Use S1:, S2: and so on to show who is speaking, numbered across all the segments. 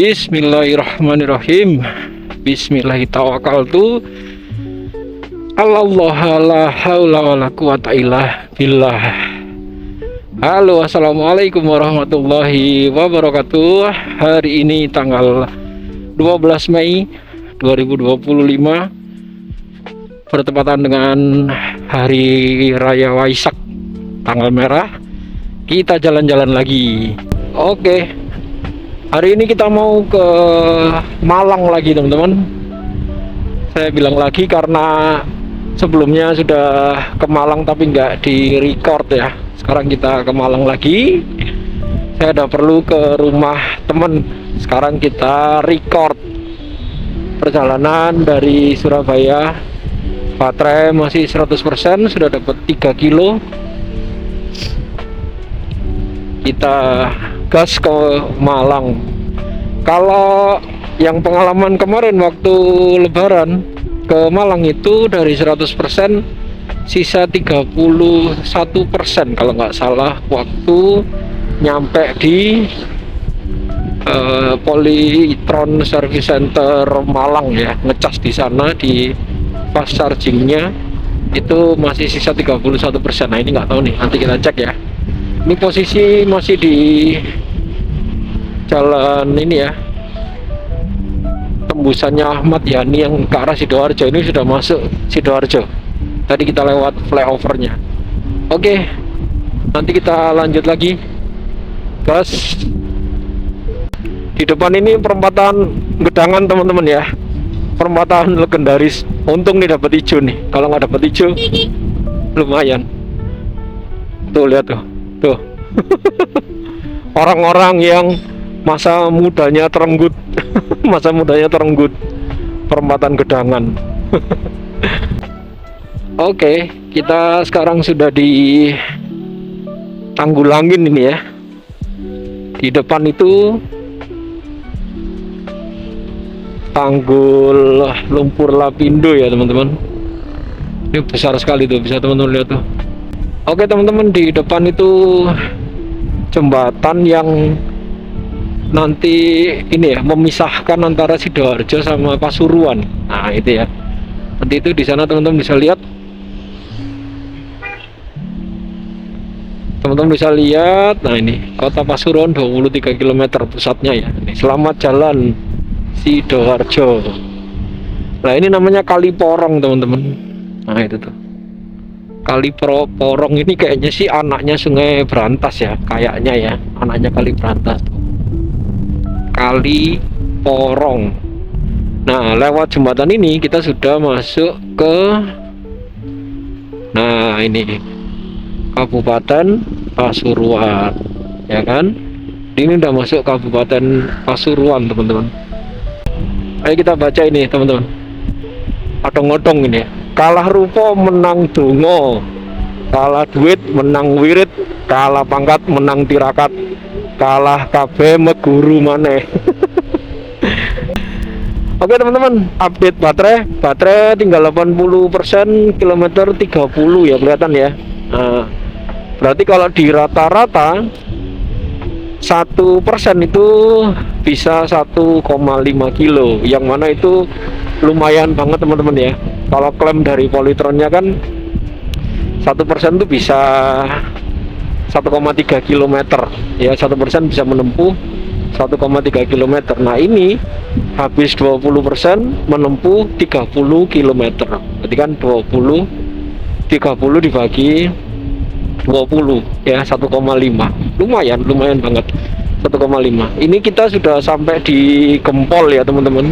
S1: Bismillahirrahmanirrahim. Bismillahirrahmanirrahim. Allah la haula wala quwata illa billah. Halo, assalamualaikum warahmatullahi wabarakatuh. Hari ini tanggal 12 Mei 2025 bertepatan dengan Hari Raya Waisak, tanggal merah. Kita jalan-jalan lagi. Oke, hari ini kita mau ke Malang lagi, teman-teman. Saya bilang lagi karena sebelumnya sudah ke Malang tapi nggak di record ya. Sekarang kita ke Malang lagi. Saya ada perlu ke rumah temen. Sekarang kita record perjalanan dari Surabaya. Baterai masih 100%, sudah dapat 3 kilo. Kita gas ke Malang. Kalau yang pengalaman kemarin waktu Lebaran ke Malang itu dari 100% sisa 31% kalau nggak salah waktu nyampe di Polytron Service Center Malang ya, ngecas di sana di fast chargingnya itu masih sisa 31%. Nah ini nggak tahu nih, nanti kita cek ya. Ini posisi masih di jalan ini ya, tembusannya Ahmad Yani yang ke arah Sidoarjo. Ini sudah masuk Sidoarjo, tadi kita lewat flyovernya. Oke, nanti kita lanjut lagi gas. Di depan ini perempatan Gedangan, teman-teman ya, perempatan legendaris. Untung nih dapat hijau nih, kalau nggak dapat hijau lumayan. Tuh lihat tuh orang-orang yang masa mudanya terenggut masa mudanya terenggut, perempatan Gedangan. Oke, kita sekarang sudah di Tanggulangin ini ya. Di depan itu Tanggul Lumpur Lapindo ya, teman-teman. Ini besar sekali tuh, bisa teman-teman lihat tuh. Oke, teman-teman, di depan itu jembatan yang nanti ini ya, memisahkan antara Sidoarjo sama Pasuruan. Nah, itu ya. Nanti itu di sana teman-teman bisa lihat. Teman-teman bisa lihat. Nah, ini Kota Pasuruan 23 km pusatnya ya. Ini, selamat jalan Sidoarjo. Nah, ini namanya Kali Porong, teman-teman. Nah, itu tuh. Kali Porong ini kayaknya sih anaknya Sungai Brantas ya, kayaknya ya, anaknya Kali Brantas tuh. Kali Porong. Nah, lewat jembatan ini kita sudah masuk ke, nah ini Kabupaten Pasuruan ya kan. Ini udah masuk Kabupaten Pasuruan, teman-teman. Ayo kita baca ini, teman-teman. Adong-odong ini ya. Kalah rupa menang donga, kalah duit menang wirid, kalah pangkat menang tirakat, kalah kabeh meguru maneh. Oke, teman-teman, update baterai tinggal 80%, kilometer 30 ya, kelihatan ya. Nah, berarti kalau di rata-rata 1% itu bisa 1,5 kilo, yang mana itu lumayan banget, teman-teman ya. Kalau klaim dari Polytronnya kan 1% itu bisa 1,3 km ya, 1% bisa menempuh 1,3 km. Nah, ini habis 20% menempuh 30 km. Berarti kan 30 dibagi 20 ya, 1,5. Lumayan banget, 1,5. Ini kita sudah sampai di Gempol ya, teman-teman.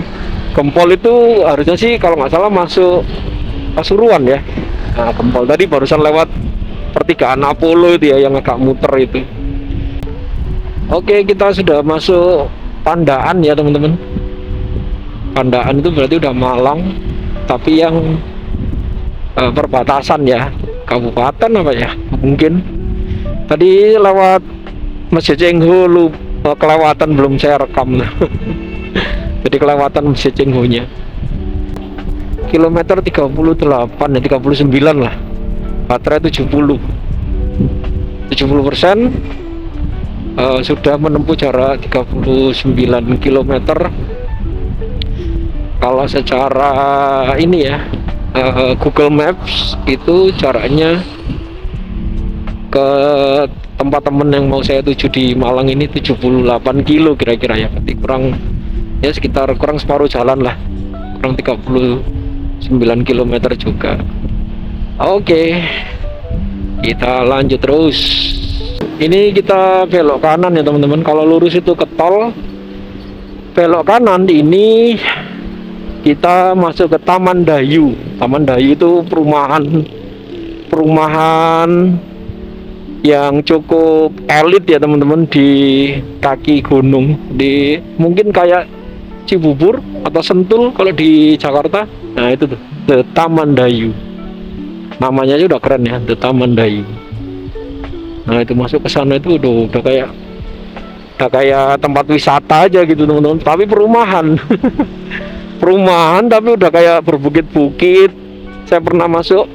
S1: Gempol itu harusnya sih kalau nggak salah masuk Pasuruan ya. Nah, Gempol tadi barusan lewat pertigaan Apollo itu ya, yang agak muter itu. Oke, kita sudah masuk Pandaan ya, teman-teman. Pandaan itu berarti udah Malang, tapi yang perbatasan ya, kabupaten apa ya mungkin. Tadi lewat Masjid Cengho, kelewatan, belum saya rekam. Jadi kelewatan Masjid Cengho-nya. Kilometer 38 ya, 39 lah. Baterai 70%. sudah menempuh jarak 39 kilometer. Kalau secara ini ya, Google Maps itu jaraknya ke tempat temen yang mau saya tuju di Malang ini 78 kilo kira-kira ya, berarti sekitar kurang separuh jalan lah, kurang 39 kilometer juga. Oke, kita lanjut terus. Ini kita belok kanan ya teman-teman. Kalau lurus itu ke tol, belok kanan ini kita masuk ke Taman Dayu. Taman Dayu itu perumahan yang cukup elit ya teman-teman, di kaki gunung, di mungkin kayak Cibubur atau Sentul kalau di Jakarta. Nah itu tuh, The Taman Dayu. Namanya aja udah keren ya, The Taman Dayu. Nah itu masuk ke sana itu udah kayak tempat wisata aja gitu teman-teman, tapi perumahan. Perumahan tapi udah kayak berbukit-bukit. Saya pernah masuk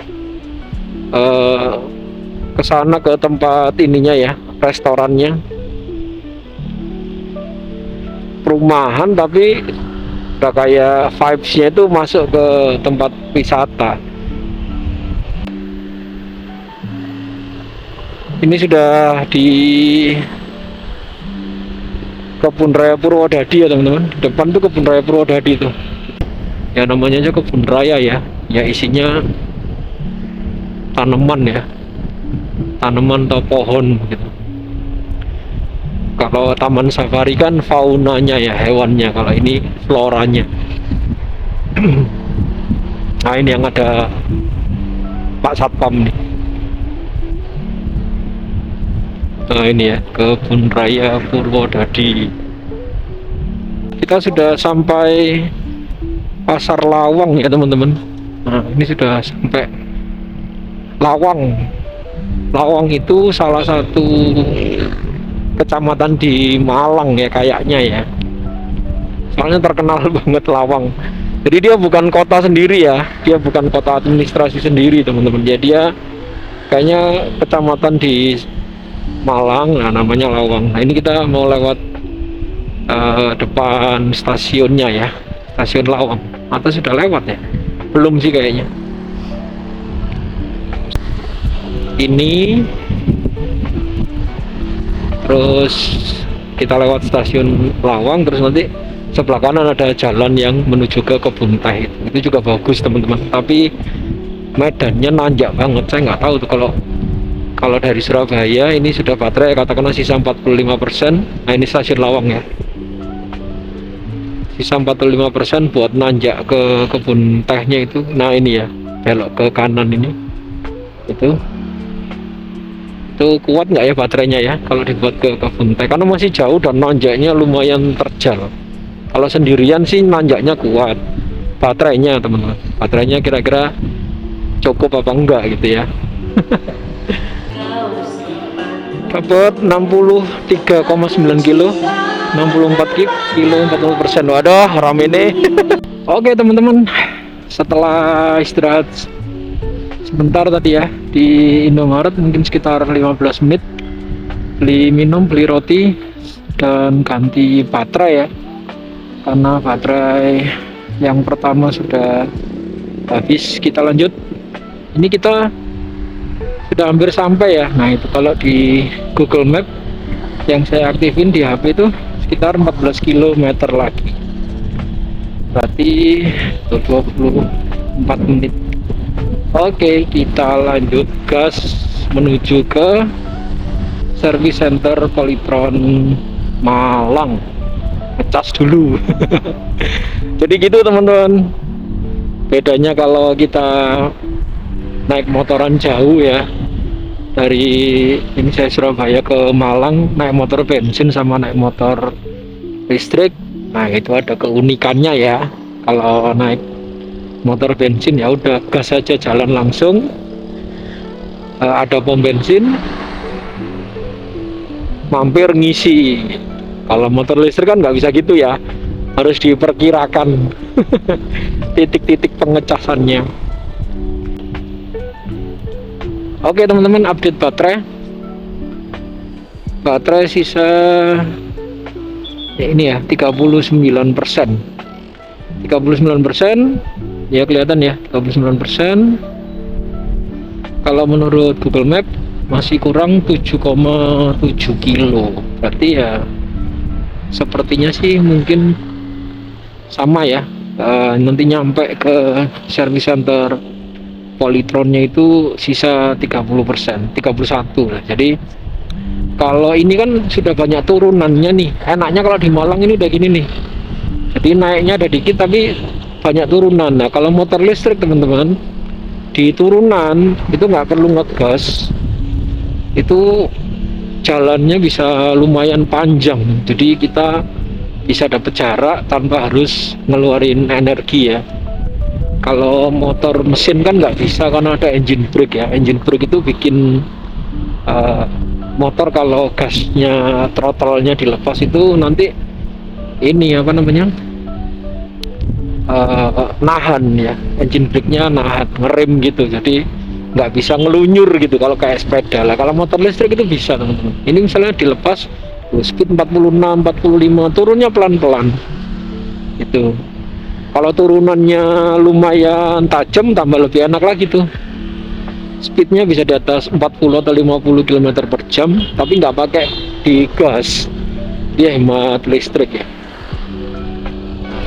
S1: ke sana, ke tempat ininya ya, restorannya. Perumahan tapi udah kayak vibes-nya itu masuk ke tempat wisata. Ini sudah di Kebun Raya Purwodadi ya teman-teman. Depan tuh Kebun Raya Purwodadi tuh. Ya namanya aja kebun raya ya. Ya isinya tanaman ya. Tanaman atau pohon gitu. Kalau taman safari kan faunanya ya, hewannya. Kalau ini floranya. Nah ini yang ada Pak Satpam nih. Nah ini ya, Kebun Raya Purwodadi. Kita sudah sampai Pasar Lawang ya teman-teman. Nah ini sudah sampai Lawang. Lawang itu salah satu kecamatan di Malang ya kayaknya ya. Soalnya terkenal banget Lawang. Jadi dia bukan kota sendiri ya, dia bukan kota administrasi sendiri teman-teman. Jadi dia kayaknya kecamatan di Malang, nah namanya Lawang. Nah ini kita mau lewat depan stasiunnya ya, stasiun Lawang. Atau sudah lewat ya? Belum sih kayaknya. Ini terus kita lewat stasiun Lawang, terus nanti sebelah kanan ada jalan yang menuju ke Kebun Teh. Itu juga bagus teman-teman, tapi medannya nanjak banget. Saya nggak tahu tuh kalau dari Surabaya ini sudah baterai katakanlah sisa 45%. Nah ini stasiun Lawang ya, sisa 45% buat nanjak ke Kebun Tehnya itu. Nah ini ya, belok ke kanan ini, itu kuat nggak ya baterainya ya kalau dibuat ke Kebun Teh, karena masih jauh dan nanjaknya lumayan terjal. Kalau sendirian sih nanjaknya kuat. Baterainya teman-teman, baterainya kira-kira cukup apa enggak gitu ya. Dapat 63,9 kilo, 64 kilo, 40%. Waduh rame nih. Oke teman-teman, setelah istirahat sebentar tadi ya di Indomaret, mungkin sekitar 15 menit, beli minum, beli roti, dan ganti baterai ya, karena baterai yang pertama sudah habis. Kita lanjut. Ini kita sudah hampir sampai ya. Nah itu kalau di Google Map yang saya aktifin di HP itu sekitar 14 km lagi, berarti 24 menit. Oke, kita lanjut gas menuju ke Service Center Polytron Malang. Ngecas dulu. Jadi gitu teman-teman, bedanya kalau kita naik motoran jauh ya, dari ini saya Surabaya ke Malang naik motor bensin sama naik motor listrik. Nah itu ada keunikannya ya. Kalau naik motor bensin ya udah gas saja, jalan langsung, ada pom bensin, mampir ngisi. Kalau motor listrik kan nggak bisa gitu ya, harus diperkirakan titik-titik pengecasannya. Oke teman-teman, update baterai baterai sisa ya ini ya 39%. 39% ya, kelihatan ya 39%. Kalau menurut Google Map masih kurang 7,7 kilo, berarti ya sepertinya sih mungkin sama ya. Nanti nyampe ke service center Polytronnya itu sisa 30%, 31 lah. Jadi kalau ini kan sudah banyak turunannya nih, enaknya kalau di Malang ini udah gini nih, jadi naiknya ada dikit tapi banyak turunan. Nah kalau motor listrik teman-teman, di turunan itu nggak perlu ngegas, itu jalannya bisa lumayan panjang, jadi kita bisa dapat jarak tanpa harus ngeluarin energi ya. Kalau motor mesin kan nggak bisa karena ada engine brake ya. Engine brake itu bikin motor kalau gasnya, throttle-nya dilepas itu nanti ini apa namanya, nahan ya, engine brake-nya nahan, ngerem gitu, jadi nggak bisa ngelunyur gitu kalau kayak sepeda lah. Kalau motor listrik itu bisa teman-teman. Ini misalnya dilepas speed 46, 45, turunnya pelan-pelan itu. Kalau turunannya lumayan tajam, tambah lebih enak lagi tuh, speednya bisa di atas 40 atau 50 km per jam, tapi nggak pakai digas, dia hemat listrik ya.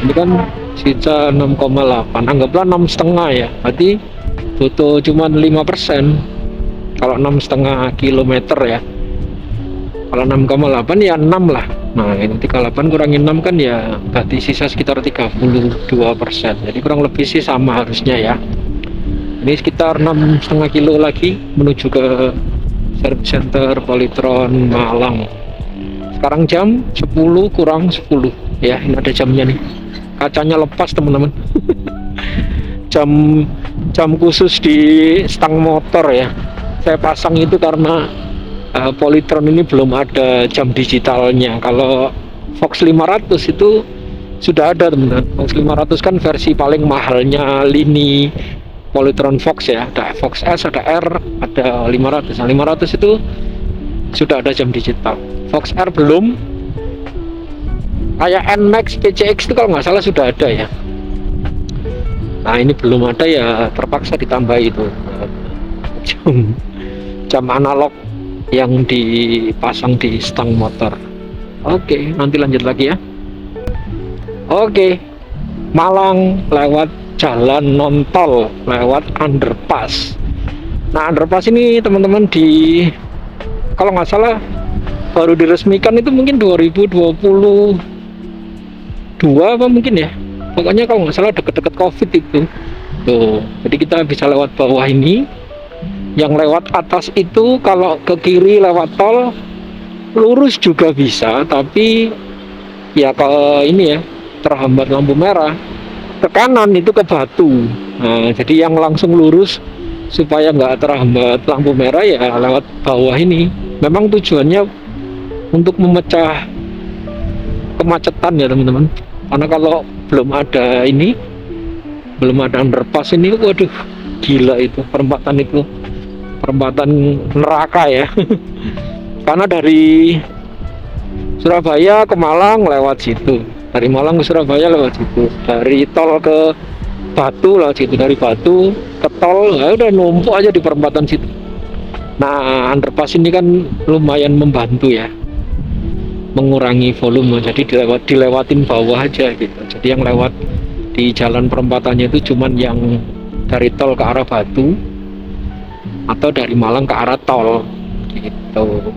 S1: Ini kan sisa 6,8, anggaplah 6,5 ya, berarti butuh cuma 5% kalau 6,5 kilometer ya. Kalau 6,8 ya 6 lah. Nah ini 38 kurangi 6 kan ya berarti sisa sekitar 32%, jadi kurang lebih sih sama harusnya ya. Ini sekitar 6,5 kilo lagi menuju ke service center Polytron Malang. Sekarang jam 10 kurang 10 ya, ini ada jamnya nih, kacanya lepas teman-teman. jam khusus di stang motor ya, saya pasang itu karena Polytron ini belum ada jam digitalnya. Kalau Fox 500 itu sudah ada teman-teman. Fox 500 kan versi paling mahalnya lini Polytron Fox ya, ada Fox S, ada R, ada 500. Nah 500 itu sudah ada jam digital. Fox R belum. Kayak NMAX PCX itu kalau nggak salah sudah ada ya. Nah ini belum ada ya, terpaksa ditambah itu jam analog yang dipasang di stang motor. Oke, nanti lanjut lagi ya. Oke, Malang lewat jalan non tol, lewat underpass. Nah underpass ini teman-teman kalau nggak salah baru diresmikan itu mungkin 2022 apa mungkin ya, pokoknya kalau nggak salah deket-deket COVID itu tuh. Jadi kita bisa lewat bawah ini. Yang lewat atas itu kalau ke kiri lewat tol, lurus juga bisa, tapi ya kalau ini ya terhambat lampu merah, ke kanan itu ke Batu. Nah jadi yang langsung lurus supaya nggak terhambat lampu merah ya lewat bawah ini. Memang tujuannya untuk memecah kemacetan ya teman-teman, karena kalau belum ada ini, belum ada underpass ini, waduh gila itu perempatan itu, perempatan neraka ya. Karena dari Surabaya ke Malang lewat situ, dari Malang ke Surabaya lewat situ, dari tol ke Batu lewat situ, dari Batu ke tol ya udah numpuk aja di perempatan situ. Nah underpass ini kan lumayan membantu ya, mengurangi volume, jadi dilewatin bawah aja gitu. Jadi yang lewat di jalan perempatannya itu cuman yang dari tol ke arah Batu atau dari Malang ke arah tol gitu.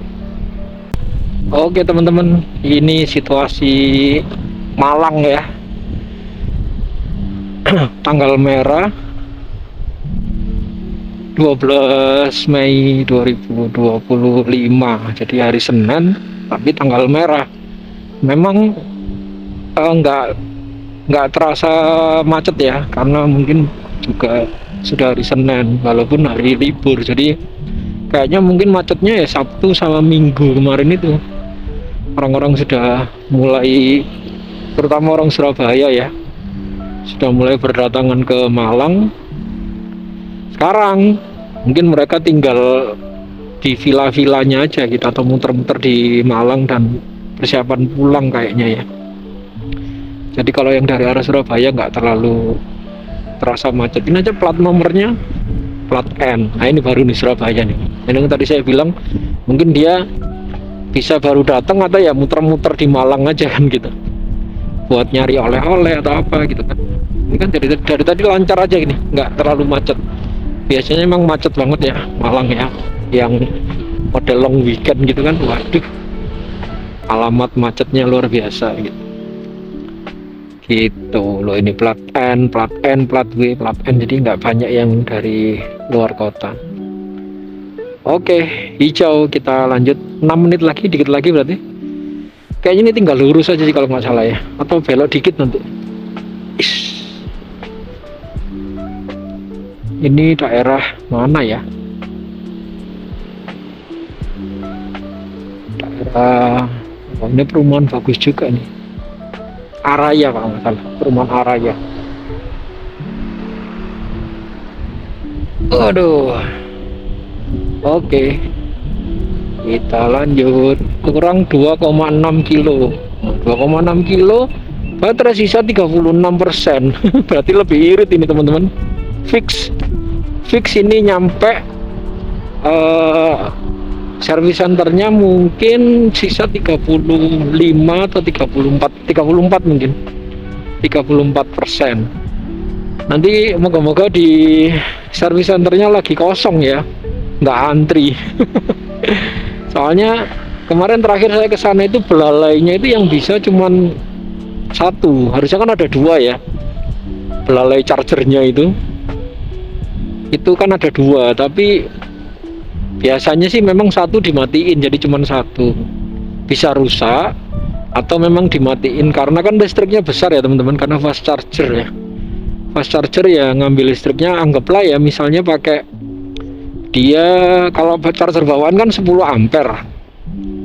S1: Oke teman-teman, ini situasi Malang ya. Tanggal merah 12 Mei 2025, jadi hari Senin tapi tanggal merah. Memang nggak terasa macet ya, karena mungkin juga sudah hari Senin walaupun hari libur, jadi kayaknya mungkin macetnya ya Sabtu sama Minggu kemarin itu. Orang-orang sudah mulai, terutama orang Surabaya ya, sudah mulai berdatangan ke Malang. Sekarang mungkin mereka tinggal di villa-villanya aja gitu, atau muter-muter di Malang dan persiapan pulang kayaknya ya. Jadi kalau yang dari arah Surabaya nggak terlalu terasa macet. Ini aja plat nomornya plat N. Nah ini baru nih Surabaya nih. Ini yang tadi saya bilang mungkin dia bisa baru datang atau ya muter-muter di Malang aja kan gitu, buat nyari oleh-oleh atau apa gitu kan. Ini kan dari tadi lancar aja gini, nggak terlalu macet. Biasanya emang macet banget ya Malang ya, yang model long weekend gitu kan. Waduh, alamat macetnya luar biasa gitu. Gitu loh, ini plat N, plat N, plat W, plat N, jadi nggak banyak yang dari luar kota. Oke, hijau, kita lanjut 6 menit lagi, dikit lagi berarti. Kayaknya ini tinggal lurus aja sih kalau nggak salah ya, atau belok dikit nanti. Ish. Ini daerah mana ya? Daerah, oh, ini perumahan bagus juga nih. Araya kalau nggak salah, perumahan Araya. Aduh. Oke, kita lanjut. Kurang 2,6 kilo. 2,6 kilo, baterai sisa 36%. Berarti lebih irit ini teman-teman. Fix ini nyampe service centernya mungkin sisa 35 atau 34 mungkin 34%. Nanti moga-moga di service centernya lagi kosong ya, nggak antri. Soalnya kemarin terakhir saya ke sana itu belalainya itu yang bisa cuman satu, harusnya kan ada dua ya, belalai chargernya itu kan ada dua, tapi biasanya sih memang satu dimatiin, jadi cuman satu. Bisa rusak atau memang dimatiin karena kan listriknya besar ya teman-teman, karena fast charger ya. Fast charger ya ngambil listriknya, anggaplah ya misalnya pakai dia, kalau charger bawaan kan 10 ampere,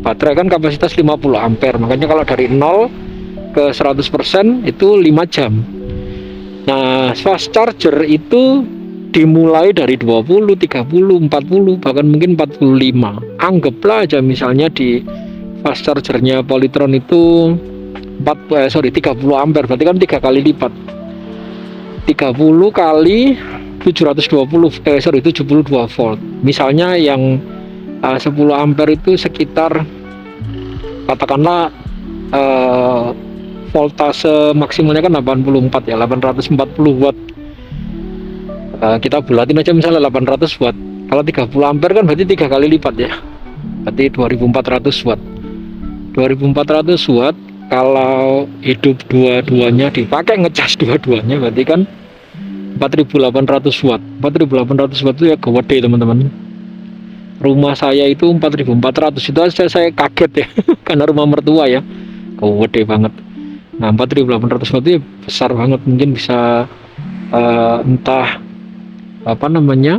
S1: baterai kan kapasitas 50 ampere, makanya kalau dari 0 ke 100% itu 5 jam. Nah fast charger itu dimulai dari 20, 30, 40, bahkan mungkin 45. Anggaplah aja misalnya di fast chargernya Polytron itu 30 ampere, berarti kan 3 kali lipat. 30 kali 72 volt. Misalnya yang 10 ampere itu sekitar katakanlah voltase maksimalnya kan 84 ya, 840 watt. Kita bulatin aja misalnya 800 watt. Kalau 30 ampere kan berarti 3 kali lipat ya, berarti 2400 watt. 2400 watt kalau hidup dua-duanya dipakai, ngecas dua-duanya, berarti kan 4800 watt. 4800 watt itu ya gede teman-teman. Rumah saya itu 4400, itu saya kaget ya. Karena rumah mertua ya, gede banget. Nah 4800 watt itu besar banget, mungkin bisa entah apa namanya,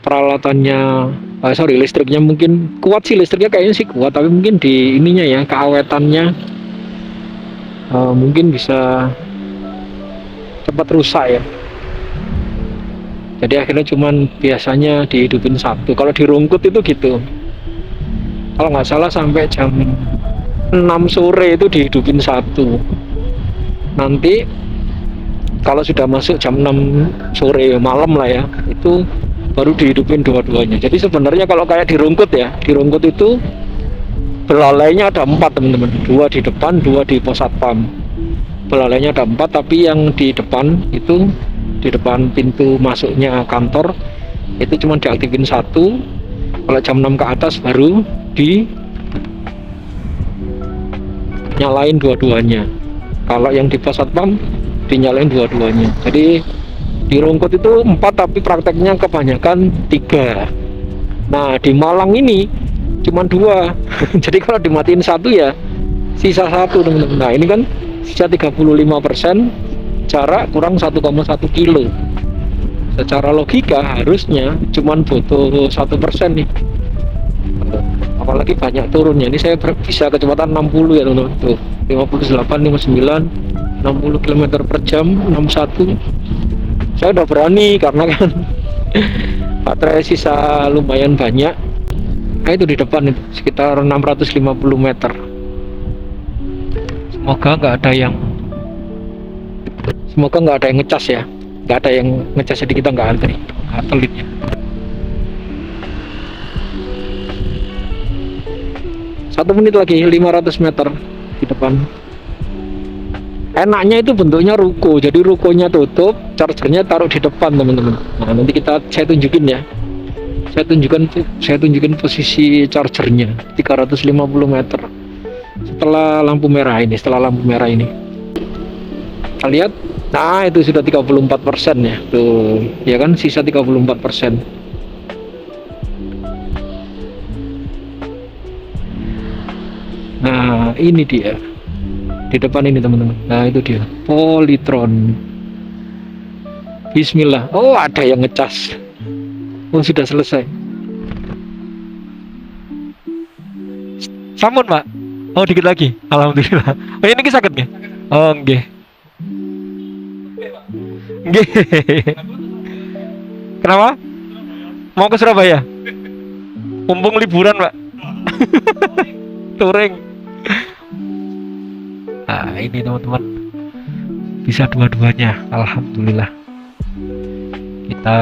S1: peralatannya, listriknya mungkin kuat sih, listriknya kayaknya sih kuat, tapi mungkin di ininya ya, keawetannya mungkin bisa cepat rusak ya. Jadi akhirnya cuman biasanya dihidupin satu. Kalau dirungkut itu gitu, kalau nggak salah sampai jam 6 sore itu dihidupin satu. Nanti kalau sudah masuk jam 6 sore malam lah ya, itu baru dihidupin dua-duanya. Jadi sebenarnya kalau kayak dirungkut ya, dirungkut itu belalainya ada 4 teman-teman, 2 di depan, 2 di pos satpam. Belalainya ada 4, tapi yang di depan itu, di depan pintu masuknya kantor itu cuma diaktifin satu. Kalau jam 6 ke atas baru dinyalain dua-duanya. Kalau yang di pos satpam dinyalain dua-duanya. Jadi di rungkut itu 4, tapi prakteknya kebanyakan 3. Nah di Malang ini cuma 2. Jadi kalau dimatiin satu ya sisa 1 teman-teman. Nah ini kan sisa 35%, jarak kurang 1,1 kilo. Secara logika harusnya cuman butuh 1% nih, apalagi banyak turunnya. Ini saya bisa kecepatan 60 ya teman-teman, tuh 58, 59, 60 km per jam, 61. Saya udah berani karena kan Baterai sisa lumayan banyak. Nah itu di depan itu sekitar 650 meter. Semoga nggak ada yang ngecas ya, nggak ada yang ngecas, jadi kita nggak antri, nggak telit ya. Satu menit lagi, 500 meter di depan. Enaknya itu bentuknya ruko, jadi rukonya tutup, chargernya taruh di depan teman-teman. Nah nanti saya tunjukin ya, saya tunjukin posisi chargernya 350 meter setelah lampu merah ini. Kita lihat, nah itu sudah 34% ya, tuh ya kan, sisa 34%. Nah ini dia di depan ini teman-teman. Nah itu dia Polytron. Bismillah. Oh ada yang ngecas. Oh sudah selesai. Sampun Pak. Oh dikit lagi. Alhamdulillah. Oh ini sakit nggih? Oh nggih. Nggih. Kenapa? Mau ke Surabaya? Mumpung liburan Pak. Touring. Nah ini teman-teman, bisa dua-duanya, alhamdulillah. Kita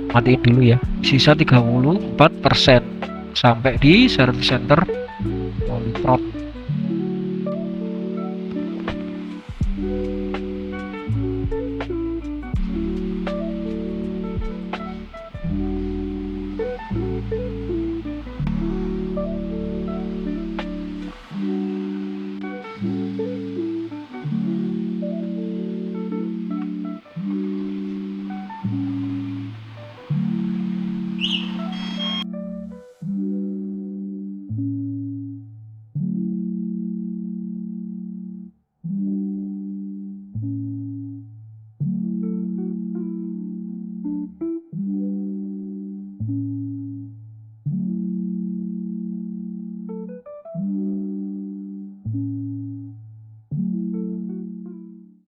S1: matiin dulu ya, sisa 34% sampai di service center Polytron.